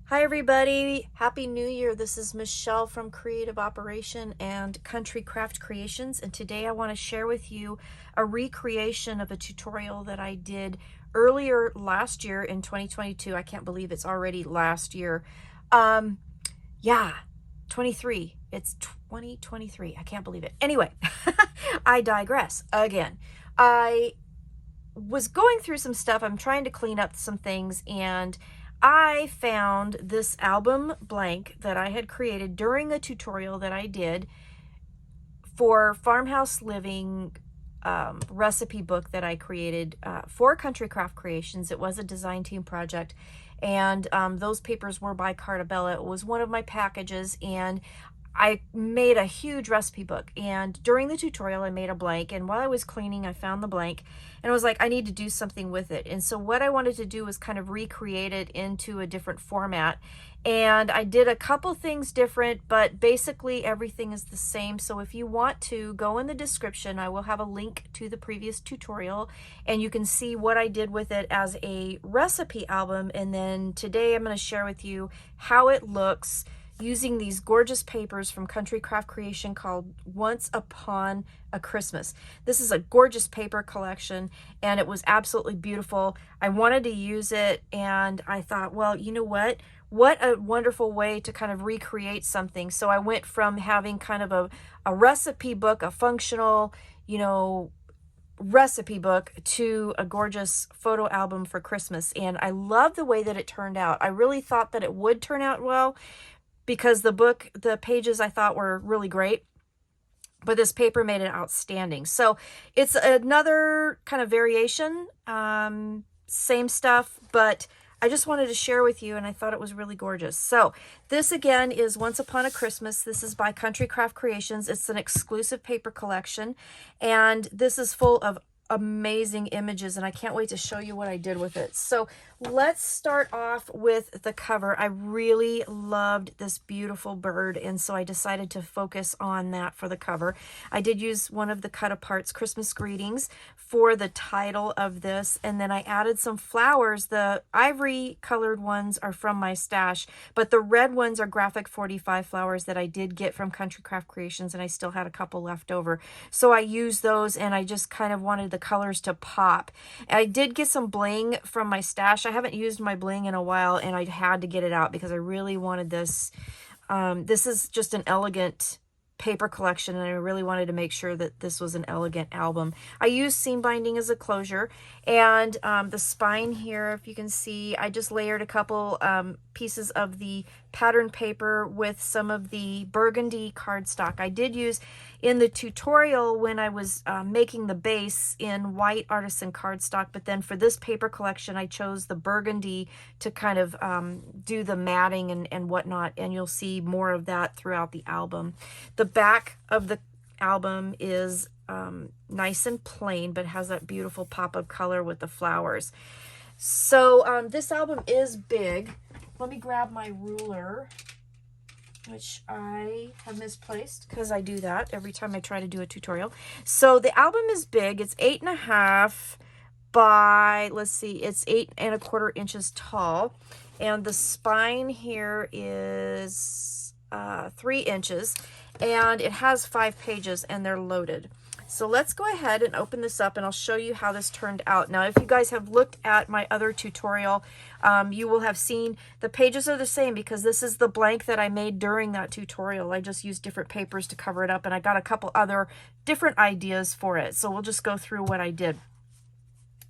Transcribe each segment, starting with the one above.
Hi everybody, Happy New Year. This is Michelle from Creative Operation and Country Craft Creations, and today I want to share with you a recreation of a tutorial that I did earlier last year in 2022. I can't believe it's already last year. Yeah, 23. It's 2023. I can't believe it. Anyway, I digress again. I was going through some stuff. I'm trying to clean up some things, and I found this album blank that I had created during a tutorial that I did for farmhouse living recipe book that I created for Country Craft Creations. It was a design team project, and those papers were by Cartabella. It was one of my packages, and I made a huge recipe book, and during the tutorial I made a blank, and while I was cleaning I found the blank and I was like, I need to do something with it. And so what I wanted to do was kind of recreate it into a different format, and I did a couple things different, but basically everything is the same. So if you want to go in the description, I will have a link to the previous tutorial and you can see what I did with it as a recipe album. And then today I'm going to share with you how it looks using these gorgeous papers from Country Craft Creation called Once Upon a Christmas. This is a gorgeous paper collection and it was absolutely beautiful. I wanted to use it and I thought, well, you know what a wonderful way to kind of recreate something. So I went from having kind of a recipe book, a functional, recipe book, to a gorgeous photo album for Christmas. And I love the way that it turned out. I really thought that it would turn out well, because the pages I thought were really great, but this paper made it outstanding. So it's another kind of variation, same stuff, but I just wanted to share with you, and I thought it was really gorgeous. So this again is Once Upon a Christmas. This is by Country Craft Creations. It's an exclusive paper collection, and this is full of amazing images, and I can't wait to show you what I did with it. So let's start off with the cover. I really loved this beautiful bird, and so I decided to focus on that for the cover. I did use one of the cut aparts, Christmas Greetings, for the title of this, and then I added some flowers. The ivory colored ones are from my stash, but the red ones are graphic 45 flowers that I did get from Country Craft Creations, and I still had a couple left over. So I used those, and I just kind of wanted the colors to pop. I did get some bling from my stash. I haven't used my bling in a while, and I had to get it out because I really wanted this. This is just an elegant paper collection, and I really wanted to make sure that this was an elegant album. I used seam binding as a closure, and the spine here, if you can see, I just layered a couple pieces of the pattern paper with some of the burgundy cardstock. I did use in the tutorial when I was making the base in white artisan cardstock, but then for this paper collection I chose the burgundy to kind of do the matting and whatnot, and you'll see more of that throughout the album. The back of the album is nice and plain, but has that beautiful pop of color with the flowers. So this album is big. Let me grab my ruler, which I have misplaced because I do that every time I try to do a tutorial. So the album is big. It's 8.5 by, let's see, it's 8.25 inches tall. And the spine here is 3 inches, and it has 5 pages, and they're loaded. So let's go ahead and open this up, and I'll show you how this turned out. Now, if you guys have looked at my other tutorial, you will have seen the pages are the same because this is the blank that I made during that tutorial. I just used different papers to cover it up, and I got a couple other different ideas for it. So we'll just go through what I did.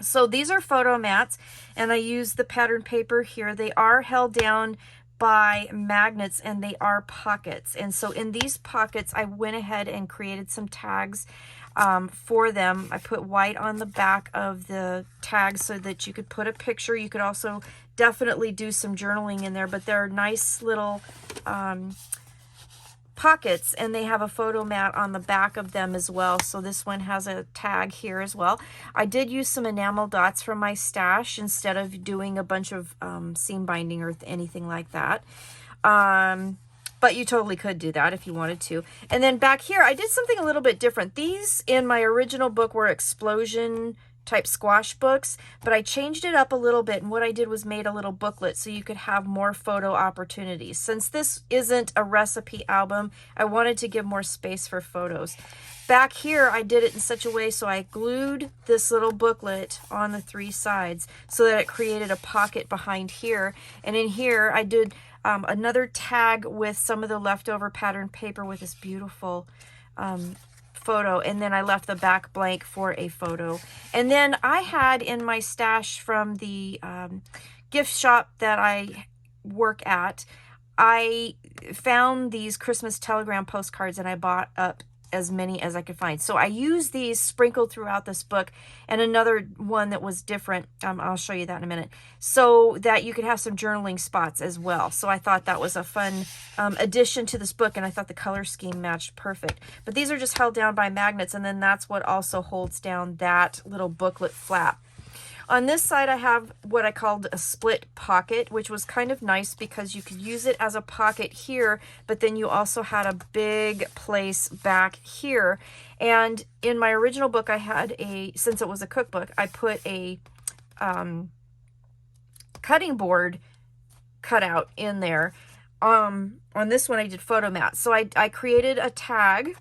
So these are photo mats, and I used the pattern paper here. They are held down by magnets, and they are pockets. And so in these pockets, I went ahead and created some tags for them. I put white on the back of the tags so that you could put a picture. You could also definitely do some journaling in there, but they're nice little pockets, and they have a photo mat on the back of them as well. So this one has a tag here as well. I did use some enamel dots from my stash instead of doing a bunch of seam binding or anything like that. But you totally could do that if you wanted to. And then back here, I did something a little bit different. These in my original book were explosion type squash books, but I changed it up a little bit, and what I did was made a little booklet so you could have more photo opportunities. Since this isn't a recipe album, I wanted to give more space for photos. Back here, I did it in such a way so I glued this little booklet on the 3 sides so that it created a pocket behind here. And in here, I did another tag with some of the leftover pattern paper with this beautiful photo, and then I left the back blank for a photo. And then I had in my stash from the gift shop that I work at, I found these Christmas telegram postcards, and I bought up as many as I could find. So I used these sprinkled throughout this book, and another one that was different. I'll show you that in a minute, so that you could have some journaling spots as well. So I thought that was a fun addition to this book, and I thought the color scheme matched perfect. But these are just held down by magnets, and then that's what also holds down that little booklet flap. On this side, I have what I called a split pocket, which was kind of nice because you could use it as a pocket here, but then you also had a big place back here. And in my original book, I had since it was a cookbook, I put a cutting board cutout in there. On this one, I did photo mat. So I created a tag.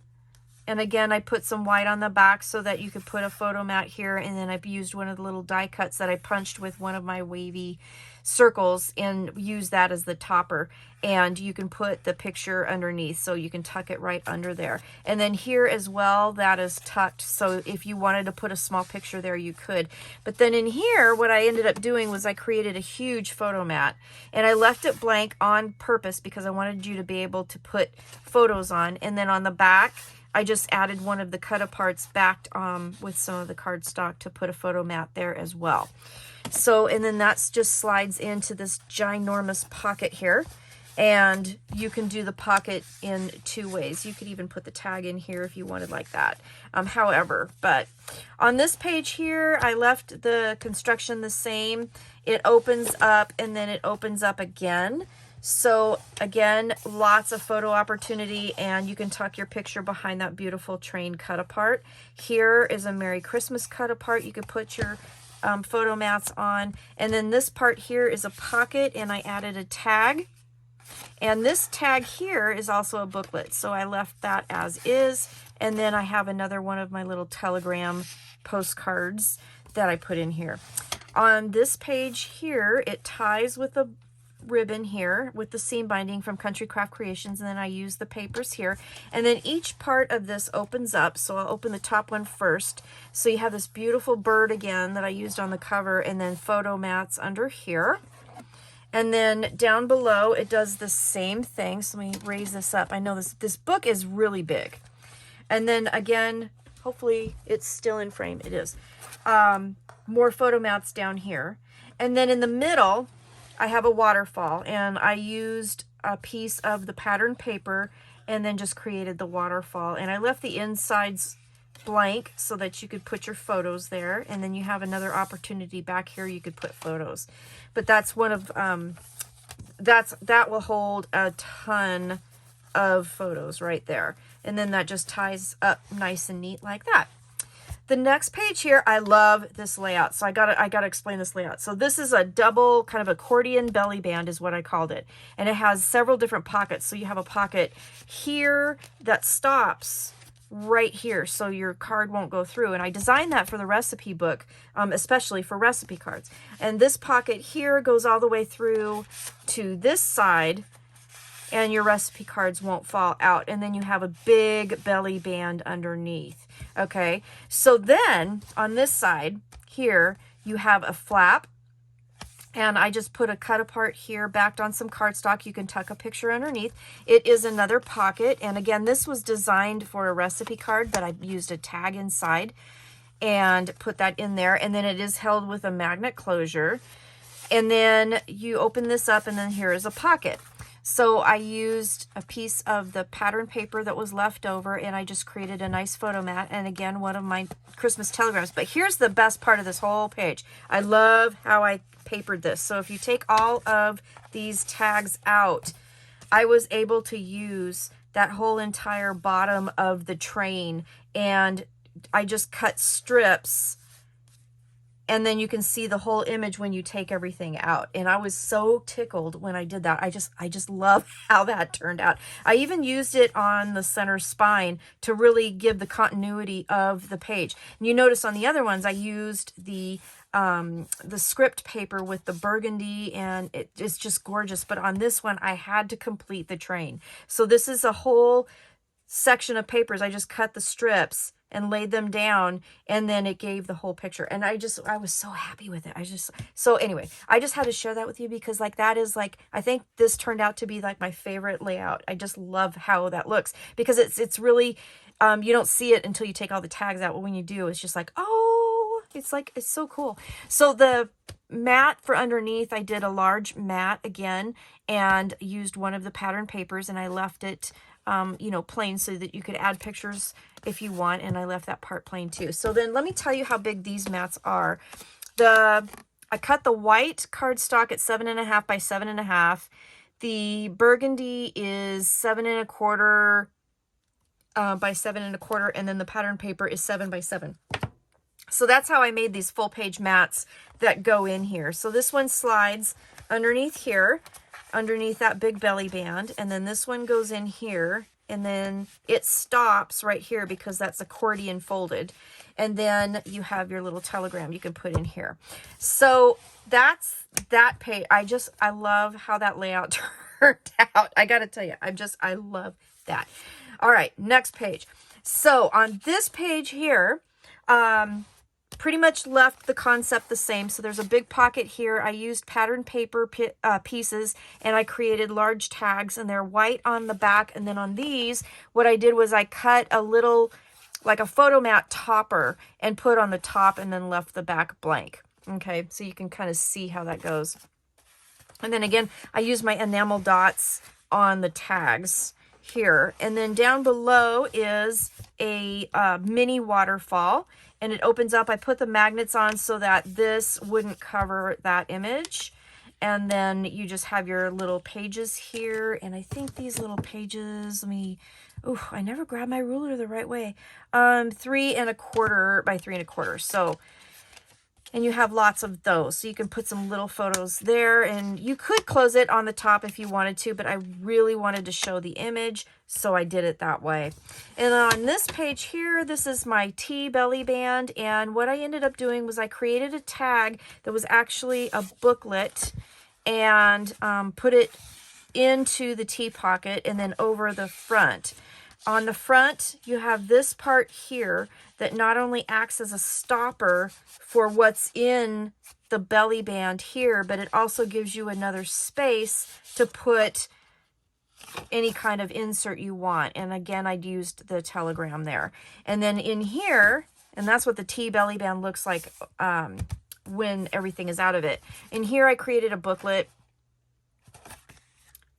And again, I put some white on the back so that you could put a photo mat here. And then I've used one of the little die cuts that I punched with one of my wavy circles and use that as the topper. And you can put the picture underneath, so you can tuck it right under there. And then here as well, that is tucked. So if you wanted to put a small picture there, you could. But then in here, what I ended up doing was I created a huge photo mat. And I left it blank on purpose because I wanted you to be able to put photos on. And then on the back, I just added one of the cut-aparts backed with some of the cardstock to put a photo mat there as well. So, and then that's just slides into this ginormous pocket here. And you can do the pocket in 2 ways. You could even put the tag in here if you wanted like that. However, but on this page here, I left the construction the same. It opens up and then it opens up again. So again, lots of photo opportunity, and you can tuck your picture behind that beautiful train cut apart. Here is a Merry Christmas cut apart. You could put your photo mats on. And then this part here is a pocket, and I added a tag. And this tag here is also a booklet. So I left that as is. And then I have another one of my little telegram postcards that I put in here. On this page here, it ties with a ribbon here with the seam binding from Country Craft Creations, and then I use the papers here, and then each part of this opens up. So I'll open the top one first. So you have this beautiful bird again that I used on the cover, and then photo mats under here. And then down below it does the same thing. So let me raise this up. I know this book is really big. And then again, hopefully it's still in frame. It is. More photo mats down here. And then in the middle, I have a waterfall, and I used a piece of the pattern paper and then just created the waterfall. And I left the insides blank so that you could put your photos there. And then you have another opportunity back here. You could put photos, but that's one of, that will hold a ton of photos right there. And then that just ties up nice and neat like that. The next page here, I love this layout. So I gotta explain this layout. So this is a double kind of accordion belly band is what I called it. And it has several different pockets. So you have a pocket here that stops right here, so your card won't go through. And I designed that for the recipe book, especially for recipe cards. And this pocket here goes all the way through to this side, and your recipe cards won't fall out. And then you have a big belly band underneath. Okay, so then on this side here, you have a flap, and I just put a cut apart here, backed on some cardstock. You can tuck a picture underneath. It is another pocket, and again, this was designed for a recipe card, but I used a tag inside and put that in there, and then it is held with a magnet closure. And then you open this up, and then here is a pocket. So I used a piece of the pattern paper that was left over, and I just created a nice photo mat, and again, one of my Christmas telegrams. But here's the best part of this whole page. I love how I papered this. So if you take all of these tags out, I was able to use that whole entire bottom of the train, and I just cut strips and then you can see the whole image when you take everything out. And I was so tickled when I did that. I just love how that turned out. I even used it on the center spine to really give the continuity of the page. And you notice on the other ones, I used the script paper with the burgundy, and it's just gorgeous. But on this one, I had to complete the train. So this is a whole section of papers. I just cut the strips and laid them down, and then it gave the whole picture. And I was so happy with it. So anyway, I just had to share that with you because like that is like, I think this turned out to be like my favorite layout. I just love how that looks because it's really, you don't see it until you take all the tags out. But when you do, it's just like, oh, it's so cool. So the mat for underneath, I did a large mat again and used one of the pattern papers, and I left it you know, plain so that you could add pictures if you want. And I left that part plain too. So then let me tell you how big these mats are. I cut the white cardstock at 7.5 by 7.5. The burgundy is 7.25 by 7.25. And then the pattern paper is 7 by 7. So that's how I made these full page mats that go in here. So this one slides underneath here, underneath that big belly band, and then this one goes in here, and then it stops right here because that's accordion folded, and then you have your little telegram you can put in here. So that's that page. I love how that layout turned out. I gotta tell you, I love that. All right, next page. So on this page here, pretty much left the concept the same. So there's a big pocket here. I used pattern paper pieces, and I created large tags, and they're white on the back. And then on these, what I did was I cut a little, like a photo mat topper, and put on the top, and then left the back blank. Okay, so you can kind of see how that goes. And then again, I used my enamel dots on the tags here. And then down below is a mini waterfall, and it opens up. I put the magnets on so that this wouldn't cover that image. And then you just have your little pages here. And I think these little pages, I never grabbed my ruler the right way. 3.25 by 3.25. So, and you have lots of those. So you can put some little photos there, and you could close it on the top if you wanted to, but I really wanted to show the image, so I did it that way. And on this page here, this is my T belly band, and what I ended up doing was I created a tag that was actually a booklet, and put it into the T pocket and then over the front. On the front, you have this part here that not only acts as a stopper for what's in the belly band here, but it also gives you another space to put any kind of insert you want. And again, I used the telegram there. And then in here, and that's what the T belly band looks like when everything is out of it. In here, I created a booklet,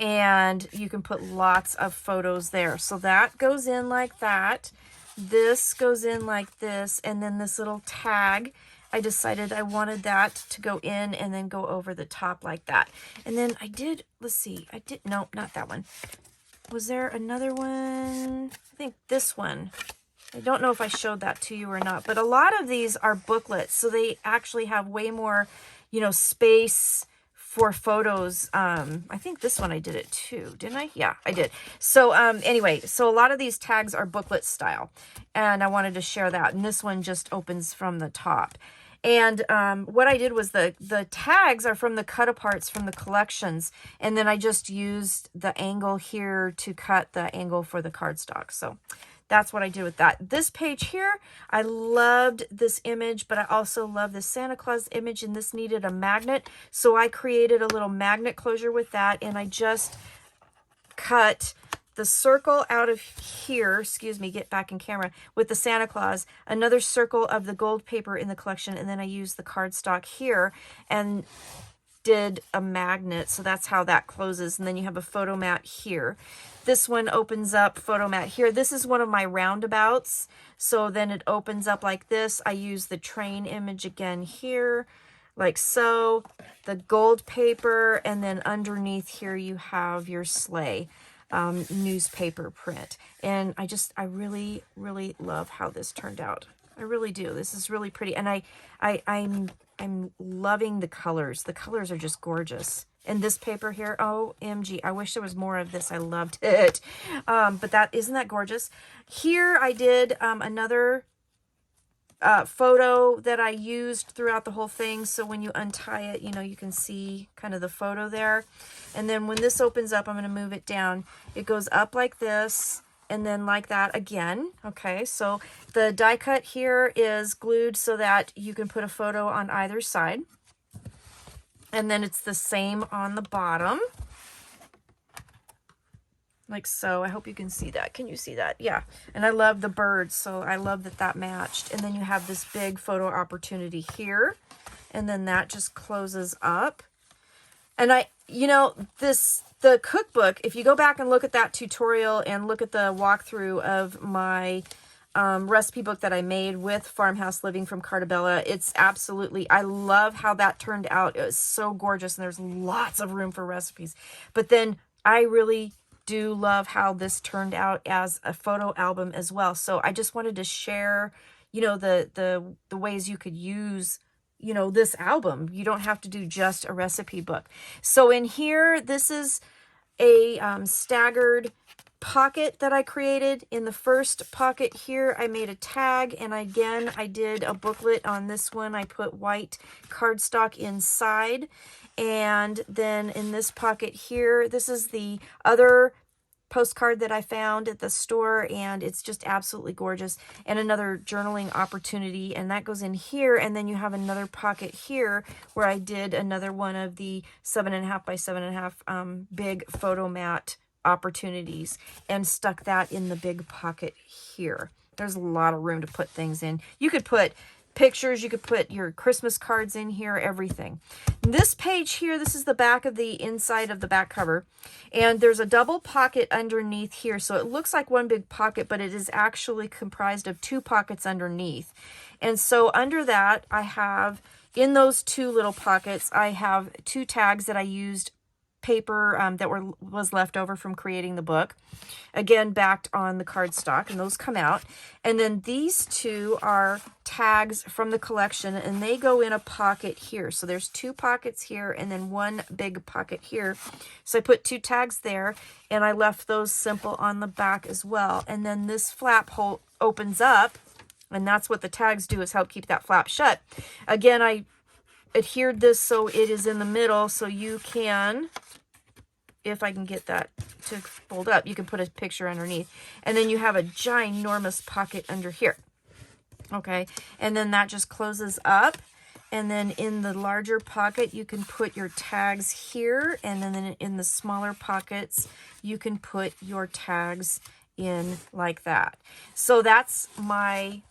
and you can put lots of photos there. So that goes in like that. This goes in like this. And then this little tag, I decided I wanted that to go in and then go over the top like that. And then I did, no, not that one. Was there another one? I think this one. I don't know if I showed that to you or not, but a lot of these are booklets. So they actually have way more, space for photos. I think this one I did it too, didn't I? Yeah, I did. So anyway, so a lot of these tags are booklet style, and I wanted to share that. And this one just opens from the top. And what I did was the tags are from the cut aparts from the collections, and then I just used the angle here to cut the angle for the cardstock. So that's what I did with that. This page here, I loved this image, but I also love the Santa Claus image, and this needed a magnet. So I created a little magnet closure with that, and I just cut the circle out of here, get back in camera, with the Santa Claus, another circle of the gold paper in the collection, and then I used the cardstock here and did a magnet. So that's how that closes. And then you have a photo mat here. This one opens up, photo mat here. This is one of my roundabouts. So then it opens up like this. I use the train image again here, like so, the gold paper, and then underneath here you have your sleigh newspaper print. And I really, really love how this turned out. I really do. This is really pretty. And I'm loving the colors. The colors are just gorgeous. And this paper here, OMG, I wish there was more of this. I loved it. But isn't that gorgeous? Here I did another photo that I used throughout the whole thing. So when you untie it, you know, you can see kind of the photo there. And then when this opens up, I'm going to move it down. It goes up like this and then like that again. Okay, so the die cut here is glued so that you can put a photo on either side. And then it's the same on the bottom. Like so. I hope you can see that. Can you see that? Yeah. And I love the birds, so I love that that matched. And then you have this big photo opportunity here. And then that just closes up. And you know, the cookbook, if you go back and look at that tutorial and look at the walkthrough of my recipe book that I made with Farmhouse Living from Cartabella, it's absolutely, I love how that turned out. It was so gorgeous and there's lots of room for recipes. But then I really do love how this turned out as a photo album as well. So I just wanted to share, you know, the ways you could use, you know, this album. You don't have to do just a recipe book. So in here, this is a staggered pocket that I created. In the first pocket here, I made a tag, and again, I did a booklet on this one. I put white cardstock inside. And then in this pocket here, this is the other postcard that I found at the store, and it's just absolutely gorgeous. And another journaling opportunity, and that goes in here. And then you have another pocket here where I did another one of the 7.5 by 7.5 big photo mat opportunities and stuck that in the big pocket here. There's a lot of room to put things in. You could put pictures, you could put your Christmas cards in here, everything. This page here, this is the back of the inside of the back cover, and there's a double pocket underneath here, so it looks like one big pocket, but it is actually comprised of two pockets underneath. And so under that, I have, in those two little pockets, I have two tags that I used paper that was left over from creating the book, again backed on the cardstock, and those come out. And then these two are tags from the collection, and they go in a pocket here. So there's two pockets here and then one big pocket here. So I put two tags there, and I left those simple on the back as well. And then this flap hole opens up, and that's what the tags do, is help keep that flap shut. Again, I adhered this so it is in the middle, so you can, if I can get that to fold up, you can put a picture underneath. And then you have a ginormous pocket under here. Okay, and then that just closes up. And then in the larger pocket, you can put your tags here. And then in the smaller pockets, you can put your tags in like that. So that's my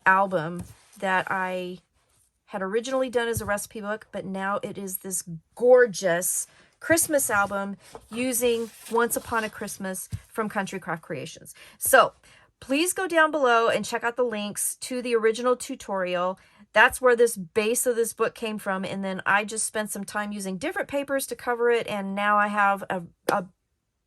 album that I had originally done as a recipe book, but now it is this gorgeous Christmas album using Once Upon a Christmas from Country Craft Creations. So please go down below and check out the links to the original tutorial. That's where this base of this book came from. And then I just spent some time using different papers to cover it. And now I have a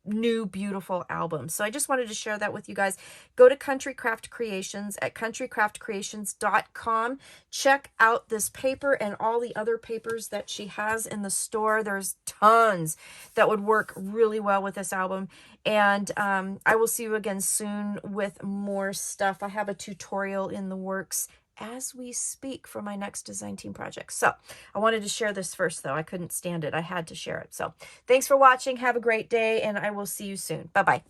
new beautiful album. So I just wanted to share that with you guys. Go to Country Craft Creations at countrycraftcreations.com. Check out this paper and all the other papers that she has in the store. There's tons that would work really well with this album. And I will see you again soon with more stuff. I have a tutorial in the works as we speak for my next design team project. So I wanted to share this first, though. I couldn't stand it. I had to share it. So thanks for watching. Have a great day, and I will see you soon. Bye-bye.